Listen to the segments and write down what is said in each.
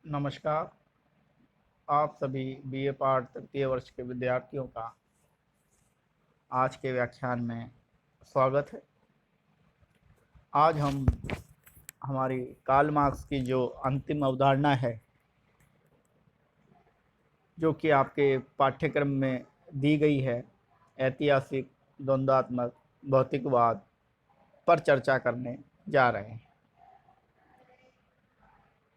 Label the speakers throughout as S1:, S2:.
S1: नमस्कार। आप सभी बीए पार्ट तृतीय वर्ष के विद्यार्थियों का आज के व्याख्यान में स्वागत है। आज हम हमारी कार्ल मार्क्स की जो अंतिम अवधारणा है, जो कि आपके पाठ्यक्रम में दी गई है, ऐतिहासिक द्वंद्वात्मक भौतिकवाद पर चर्चा करने जा रहे हैं।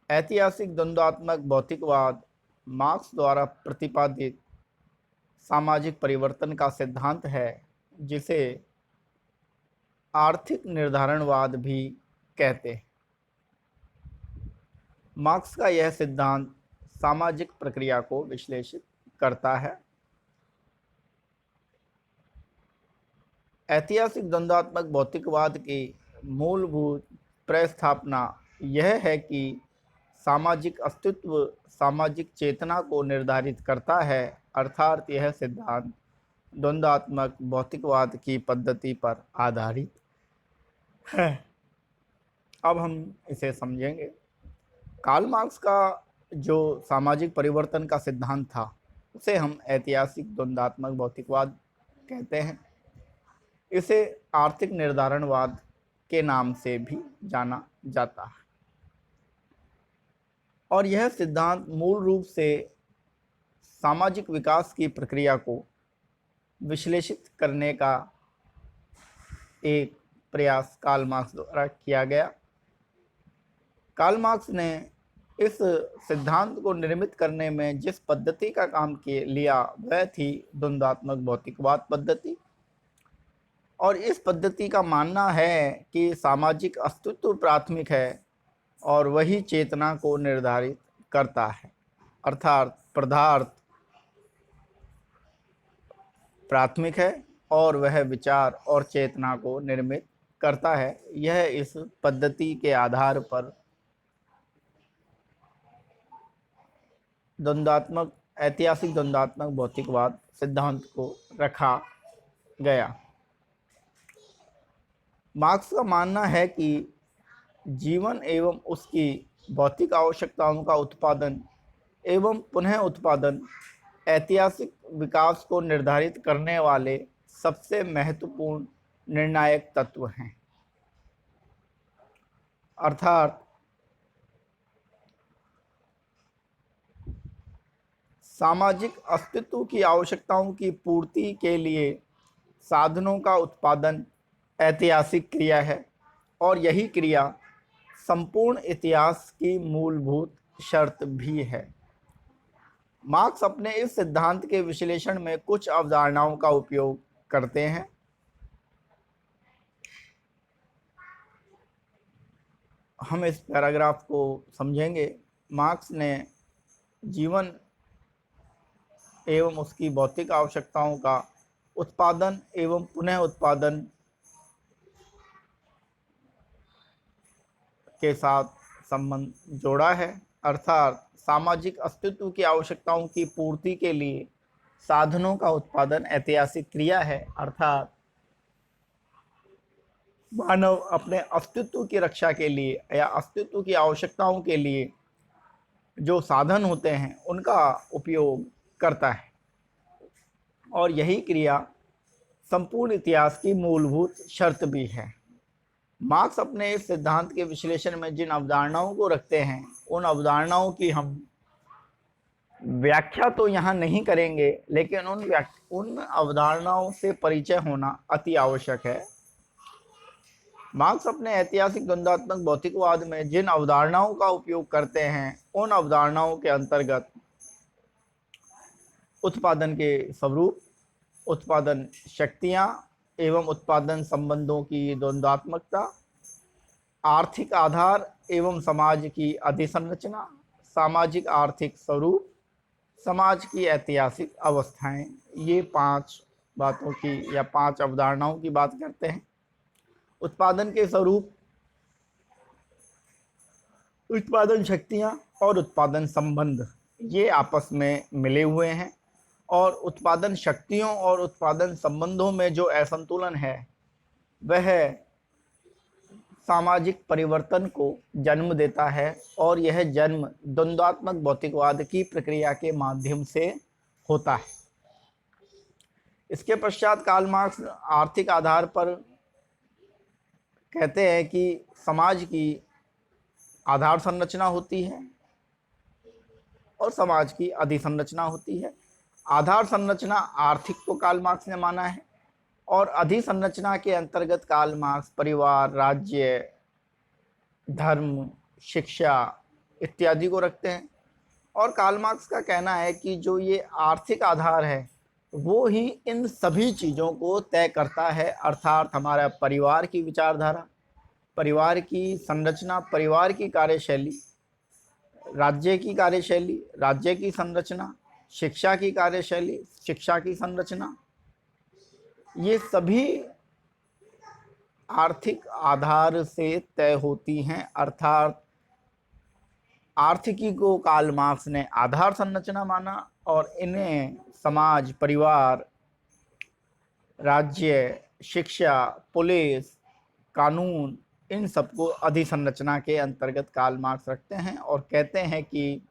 S1: ऐतिहासिक द्वंद्वात्मक भौतिकवाद मार्क्स द्वारा प्रतिपादित सामाजिक परिवर्तन का सिद्धांत है, जिसे आर्थिक निर्धारणवाद भी कहते हैं। मार्क्स का यह सिद्धांत सामाजिक प्रक्रिया को विश्लेषित करता है। ऐतिहासिक द्वंद्वात्मक भौतिकवाद की मूलभूत प्रस्थापना यह है कि सामाजिक अस्तित्व सामाजिक चेतना को निर्धारित करता है, अर्थात यह सिद्धांत द्वंद्वात्मक भौतिकवाद की पद्धति पर आधारित है। अब हम इसे समझेंगे। कार्ल मार्क्स का जो सामाजिक परिवर्तन का सिद्धांत था, उसे हम ऐतिहासिक द्वंद्वात्मक भौतिकवाद कहते हैं। इसे आर्थिक निर्धारणवाद के नाम से भी जाना जाता है, और यह सिद्धांत मूल रूप से सामाजिक विकास की प्रक्रिया को विश्लेषित करने का एक प्रयास कार्ल मार्क्स द्वारा किया गया। कार्ल मार्क्स ने इस सिद्धांत को निर्मित करने में जिस पद्धति का काम लिया, वह थी द्वंद्वात्मक भौतिकवाद पद्धति। और इस पद्धति का मानना है कि सामाजिक अस्तित्व प्राथमिक है और वही चेतना को निर्धारित करता है, अर्थात पदार्थ प्राथमिक है और वह विचार और चेतना को निर्मित करता है। यह इस पद्धति के आधार पर ऐतिहासिक द्वंद्वात्मक भौतिकवाद सिद्धांत को रखा गया। मार्क्स का मानना है कि जीवन एवं उसकी भौतिक आवश्यकताओं का उत्पादन एवं पुनः उत्पादन ऐतिहासिक विकास को निर्धारित करने वाले सबसे महत्वपूर्ण निर्णायक तत्व हैं। अर्थात सामाजिक अस्तित्व की आवश्यकताओं की पूर्ति के लिए साधनों का उत्पादन ऐतिहासिक क्रिया है, और यही क्रिया संपूर्ण इतिहास की मूलभूत शर्त भी है। मार्क्स अपने इस सिद्धांत के विश्लेषण में कुछ अवधारणाओं का उपयोग करते हैं। हम इस पैराग्राफ को समझेंगे। मार्क्स ने जीवन एवं उसकी भौतिक आवश्यकताओं का उत्पादन एवं पुनः उत्पादन के साथ संबंध जोड़ा है, अर्थात सामाजिक अस्तित्व की आवश्यकताओं की पूर्ति के लिए साधनों का उत्पादन ऐतिहासिक क्रिया है, अर्थात मानव अपने अस्तित्व की रक्षा के लिए या अस्तित्व की आवश्यकताओं के लिए जो साधन होते हैं उनका उपयोग करता है, और यही क्रिया संपूर्ण इतिहास की मूलभूत शर्त भी है। मार्क्स अपने इस सिद्धांत के विश्लेषण में जिन अवधारणाओं को रखते हैं, उन अवधारणाओं की हम व्याख्या तो यहाँ नहीं करेंगे, लेकिन उन अवधारणाओं से परिचय होना अति आवश्यक है। मार्क्स अपने ऐतिहासिक द्वंद्वात्मक भौतिकवाद में जिन अवधारणाओं का उपयोग करते हैं, उन अवधारणाओं के अंतर्गत उत्पादन के स्वरूप, उत्पादन शक्तियाँ एवं उत्पादन संबंधों की द्वंद्वात्मकता, आर्थिक आधार एवं समाज की अधिसंरचना, सामाजिक आर्थिक स्वरूप, समाज की ऐतिहासिक अवस्थाएं, ये 5 बातों की या 5 अवधारणाओं की बात करते हैं। उत्पादन के स्वरूप, उत्पादन शक्तियां और उत्पादन संबंध, ये आपस में मिले हुए हैं, और उत्पादन शक्तियों और उत्पादन संबंधों में जो असंतुलन है, वह सामाजिक परिवर्तन को जन्म देता है और यह जन्म द्वंद्वात्मक भौतिकवाद की प्रक्रिया के माध्यम से होता है। इसके पश्चात कार्ल मार्क्स आर्थिक आधार पर कहते हैं कि समाज की आधार संरचना होती है और समाज की अधिसंरचना होती है। आधार संरचना आर्थिक को कार्ल मार्क्स ने माना है और अधिसंरचना के अंतर्गत कार्ल मार्क्स परिवार, राज्य, धर्म, शिक्षा इत्यादि को रखते हैं। और कार्ल मार्क्स का कहना है कि जो ये आर्थिक आधार है वो ही इन सभी चीज़ों को तय करता है, अर्थात हमारा परिवार की विचारधारा, परिवार की संरचना, परिवार की कार्यशैली, राज्य की कार्यशैली, राज्य की संरचना, शिक्षा की कार्यशैली, शिक्षा की संरचना, ये सभी आर्थिक आधार से तय होती हैं। अर्थात आर्थिकी को कार्ल मार्क्स ने आधार संरचना माना और इन्हें समाज, परिवार, राज्य, शिक्षा, पुलिस, कानून, इन सबको अधिसंरचना के अंतर्गत कार्ल मार्क्स रखते हैं और कहते हैं कि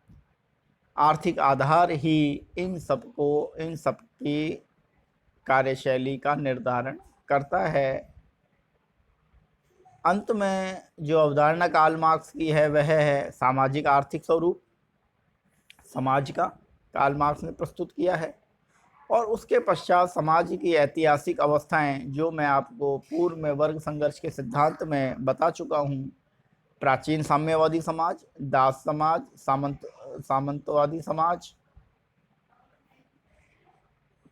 S1: आर्थिक आधार ही इन सबकी कार्यशैली का निर्धारण करता है। अंत में जो अवधारणा कार्ल मार्क्स की है वह है सामाजिक आर्थिक स्वरूप। समाज का कार्ल मार्क्स ने प्रस्तुत किया है और उसके पश्चात समाज की ऐतिहासिक अवस्थाएं, जो मैं आपको पूर्व में वर्ग संघर्ष के सिद्धांत में बता चुका हूँ, प्राचीन साम्यवादी समाज, दास समाज, सामंतवादी समाज,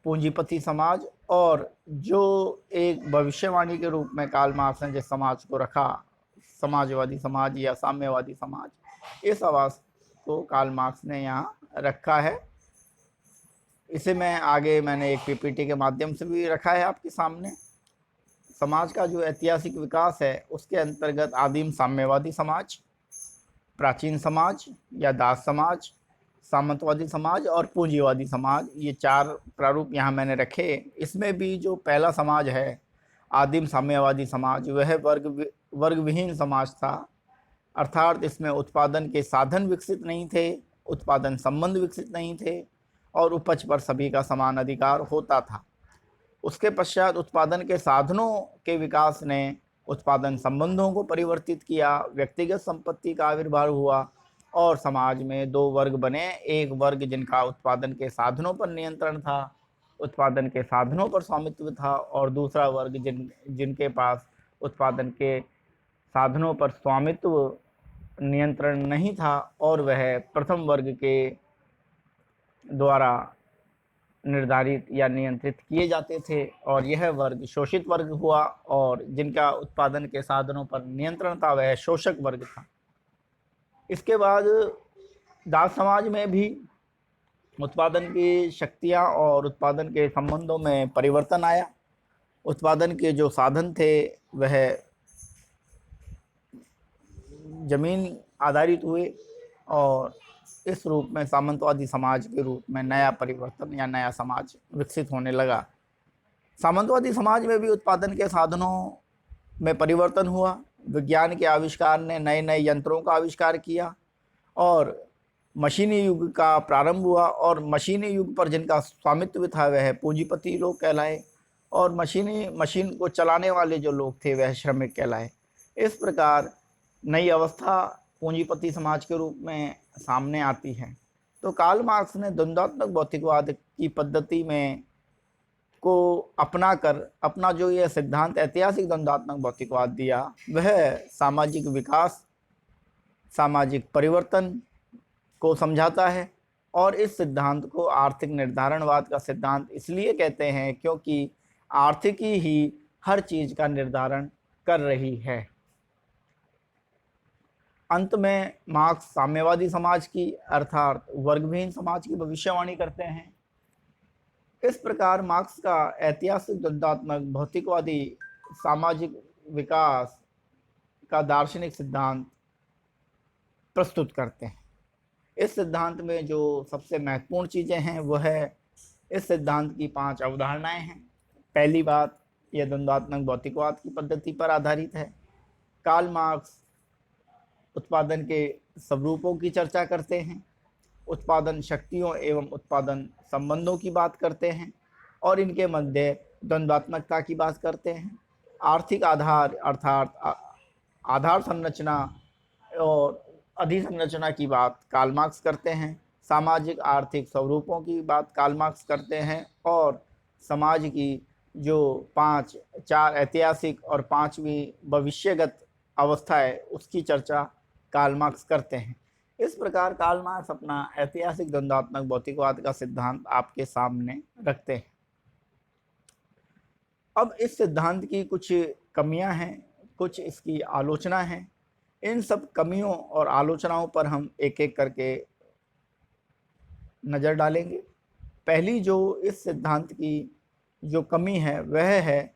S1: पूंजीपति समाज, और जो एक भविष्यवाणी के रूप में कार्ल मार्क्स ने जिस समाज को रखा, समाजवादी समाज या साम्यवादी समाज, इस आवास को कार्ल मार्क्स ने यहाँ रखा है। इसे मैंने एक पीपीटी के माध्यम से भी रखा है आपके सामने। समाज का जो ऐतिहासिक विकास है उसके अंतर्गत आदिम साम्यवादी समाज, प्राचीन समाज या दास समाज, सामंतवादी समाज और पूंजीवादी समाज, ये 4 प्रारूप यहाँ मैंने रखे। इसमें भी जो पहला समाज है आदिम साम्यवादी समाज, वह वर्ग विहीन समाज था। अर्थात इसमें उत्पादन के साधन विकसित नहीं थे, उत्पादन संबंध विकसित नहीं थे और उपज पर सभी का समान अधिकार होता था। उसके पश्चात उत्पादन के साधनों के विकास ने उत्पादन संबंधों को परिवर्तित किया, व्यक्तिगत संपत्ति का आविर्भाव हुआ और समाज में 2 वर्ग बने। एक वर्ग जिनका उत्पादन के साधनों पर नियंत्रण था, उत्पादन के साधनों पर स्वामित्व था, और दूसरा वर्ग जिनके पास उत्पादन के साधनों पर स्वामित्व नियंत्रण नहीं था और वह प्रथम वर्ग के द्वारा निर्धारित या नियंत्रित किए जाते थे, और यह वर्ग शोषित वर्ग हुआ, और जिनका उत्पादन के साधनों पर नियंत्रण था वह शोषक वर्ग था। इसके बाद दास समाज में भी उत्पादन की शक्तियाँ और उत्पादन के संबंधों में परिवर्तन आया। उत्पादन के जो साधन थे वह जमीन आधारित हुए और इस रूप में सामंतवादी समाज के रूप में नया परिवर्तन या नया समाज विकसित होने लगा। सामंतवादी समाज में भी उत्पादन के साधनों में परिवर्तन हुआ। विज्ञान के आविष्कार ने नए नए यंत्रों का आविष्कार किया और मशीनी युग का प्रारंभ हुआ, और मशीनी युग पर जिनका स्वामित्व था वह पूंजीपति लोग कहलाए, और मशीन को चलाने वाले जो लोग थे वह श्रमिक कहलाए। इस प्रकार नई अवस्था पूंजीपति समाज के रूप में सामने आती है। तो कार्ल मार्क्स ने द्वंद्वात्मक भौतिकवाद की पद्धति में को अपनाकर अपना जो यह सिद्धांत ऐतिहासिक द्वंद्वात्मक भौतिकवाद दिया, वह सामाजिक विकास, सामाजिक परिवर्तन को समझाता है। और इस सिद्धांत को आर्थिक निर्धारणवाद का सिद्धांत इसलिए कहते हैं क्योंकि आर्थिकी ही हर चीज़ का निर्धारण कर रही है। अंत में मार्क्स साम्यवादी समाज की अर्थात वर्गविहीन समाज की भविष्यवाणी करते हैं। इस प्रकार मार्क्स का ऐतिहासिक द्वंद्वात्मक भौतिकवादी सामाजिक विकास का दार्शनिक सिद्धांत प्रस्तुत करते हैं। इस सिद्धांत में जो सबसे महत्वपूर्ण चीज़ें हैं वह है, इस सिद्धांत की 5 अवधारणाएं हैं। पहली बात, यह द्वंद्वात्मक भौतिकवाद की पद्धति पर आधारित है। कार्ल मार्क्स उत्पादन के स्वरूपों की चर्चा करते हैं, उत्पादन शक्तियों एवं उत्पादन संबंधों की बात करते हैं और इनके मध्य द्वंद्वात्मकता की बात करते हैं। आर्थिक आधार अर्थात आधार संरचना और अधिसंरचना की बात कार्ल मार्क्स करते हैं। सामाजिक आर्थिक स्वरूपों की बात कार्ल मार्क्स करते हैं और समाज की जो 4 ऐतिहासिक और 5वीं भविष्यगत अवस्था है उसकी चर्चा कार्ल मार्क्स करते हैं। इस प्रकार कार्ल मार्क्स अपना ऐतिहासिक द्वंद्वात्मक भौतिकवाद का सिद्धांत आपके सामने रखते हैं। अब इस सिद्धांत की कुछ कमियां हैं, कुछ इसकी आलोचना है। इन सब कमियों और आलोचनाओं पर हम एक एक करके नज़र डालेंगे। पहली जो इस सिद्धांत की जो कमी है वह है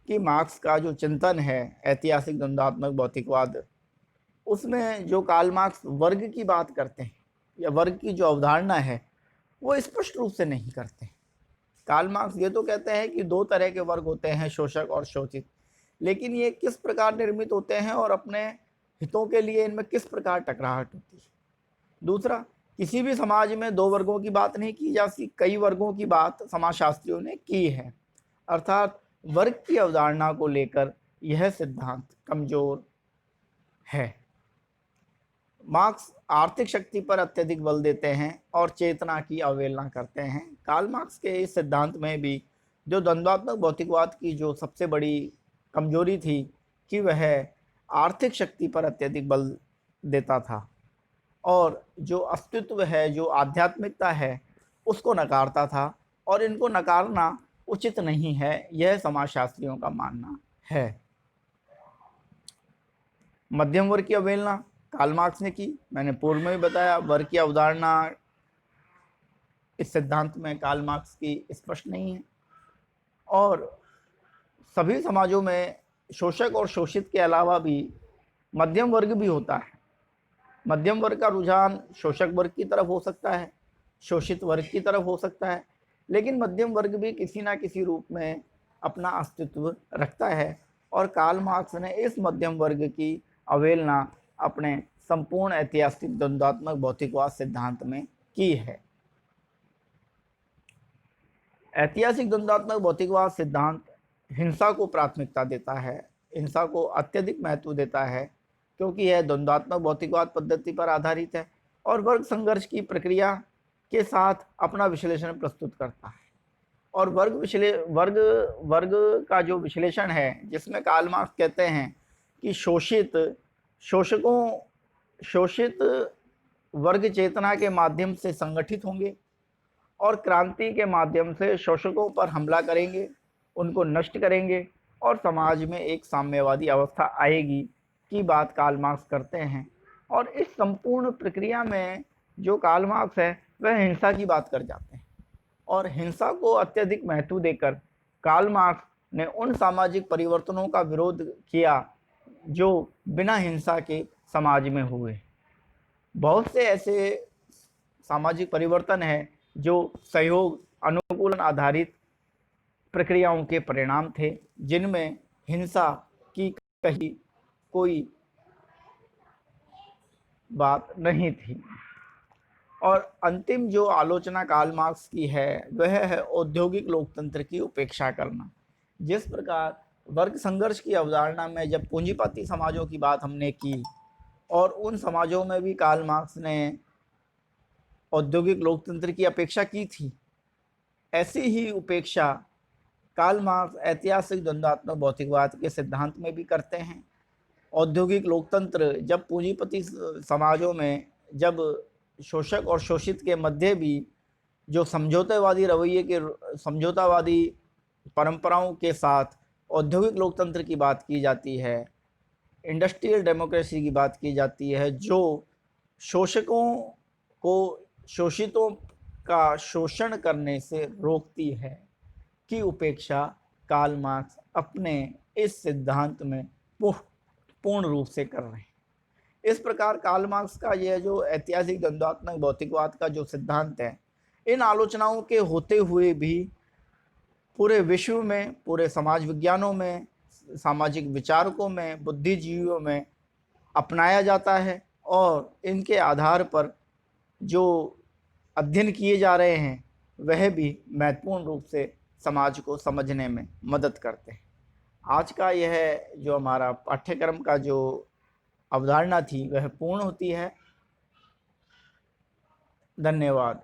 S1: कि मार्क्स का जो चिंतन है ऐतिहासिक द्वंद्वात्मक भौतिकवाद, उसमें जो कार्ल मार्क्स वर्ग की बात करते हैं या वर्ग की जो अवधारणा है वो स्पष्ट रूप से नहीं करते। कार्ल मार्क्स ये तो कहते हैं कि 2 तरह के वर्ग होते हैं, शोषक और शोषित, लेकिन ये किस प्रकार निर्मित होते हैं और अपने हितों के लिए इनमें किस प्रकार टकराहट होती है। दूसरा, किसी भी समाज में 2 वर्गों की बात नहीं की जाती, कई वर्गों की बात समाजशास्त्रियों ने की है। अर्थात वर्ग की अवधारणा को लेकर यह सिद्धांत कमजोर है। मार्क्स आर्थिक शक्ति पर अत्यधिक बल देते हैं और चेतना की अवहेलना करते हैं। कार्ल मार्क्स के इस सिद्धांत में भी जो द्वंद्वात्मक भौतिकवाद की जो सबसे बड़ी कमजोरी थी कि वह आर्थिक शक्ति पर अत्यधिक बल देता था और जो अस्तित्व है, जो आध्यात्मिकता है, उसको नकारता था और इनको नकारना उचित नहीं है, यह समाजशास्त्रियों का मानना है। मध्यम वर्ग की अवहेलना कार्ल मार्क्स ने की। मैंने पूर्व में भी बताया, वर्ग की अवधारणा इस सिद्धांत में कार्ल मार्क्स की स्पष्ट नहीं है और सभी समाजों में शोषक और शोषित के अलावा भी मध्यम वर्ग भी होता है। मध्यम वर्ग का रुझान शोषक वर्ग की तरफ हो सकता है, शोषित वर्ग की तरफ हो सकता है, लेकिन मध्यम वर्ग भी किसी ना किसी रूप में अपना अस्तित्व रखता है और कार्ल मार्क्स ने इस मध्यम वर्ग की अवहेलना अपने संपूर्ण ऐतिहासिक द्वंद्वात्मक भौतिकवाद सिद्धांत में की है। ऐतिहासिक द्वंद्वात्मक भौतिकवाद सिद्धांत हिंसा को प्राथमिकता देता है, हिंसा को अत्यधिक महत्व देता है क्योंकि यह द्वंद्वात्मक भौतिकवाद पद्धति पर आधारित है और वर्ग संघर्ष की प्रक्रिया के साथ अपना विश्लेषण प्रस्तुत करता है। और वर्ग का जो विश्लेषण है, जिसमें कार्ल मार्क्स कहते हैं कि शोषित वर्ग चेतना के माध्यम से संगठित होंगे और क्रांति के माध्यम से शोषकों पर हमला करेंगे, उनको नष्ट करेंगे और समाज में एक साम्यवादी अवस्था आएगी की बात कार्ल मार्क्स करते हैं। और इस संपूर्ण प्रक्रिया में जो कार्ल मार्क्स है वह हिंसा की बात कर जाते हैं और हिंसा को अत्यधिक महत्व देकर कार्ल मार्क्स ने उन सामाजिक परिवर्तनों का विरोध किया जो बिना हिंसा के समाज में हुए। बहुत से ऐसे सामाजिक परिवर्तन हैं जो सहयोग अनुकूलन आधारित प्रक्रियाओं के परिणाम थे, जिनमें हिंसा की कहीं कोई बात नहीं थी। और अंतिम जो आलोचना कार्ल मार्क्स की है वह है औद्योगिक लोकतंत्र की उपेक्षा करना। जिस प्रकार वर्ग संघर्ष की अवधारणा में जब पूंजीपति समाजों की बात हमने की और उन समाजों में भी कार्ल मार्क्स ने औद्योगिक लोकतंत्र की अपेक्षा की थी, ऐसी ही उपेक्षा कार्ल मार्क्स ऐतिहासिक द्वंद्वात्मक भौतिकवाद के सिद्धांत में भी करते हैं। औद्योगिक लोकतंत्र जब पूंजीपति समाजों में, जब शोषक और शोषित के मध्य भी जो समझौतेवादी रवैये के, समझौतावादी परंपराओं के साथ औद्योगिक लोकतंत्र की बात की जाती है, इंडस्ट्रियल डेमोक्रेसी की बात की जाती है, जो शोषकों को शोषितों का शोषण करने से रोकती है, की उपेक्षा कार्ल मार्क्स अपने इस सिद्धांत में पूर्ण रूप से कर रहे हैं। इस प्रकार कार्ल मार्क्स का यह जो ऐतिहासिक द्वंद्वात्मक भौतिकवाद का जो सिद्धांत है, इन आलोचनाओं के होते हुए भी पूरे विश्व में, पूरे समाज विज्ञानों में, सामाजिक विचारकों में, बुद्धिजीवियों में अपनाया जाता है और इनके आधार पर जो अध्ययन किए जा रहे हैं वह भी महत्वपूर्ण रूप से समाज को समझने में मदद करते हैं। आज का यह जो हमारा पाठ्यक्रम का जो अवधारणा थी वह पूर्ण होती है। धन्यवाद।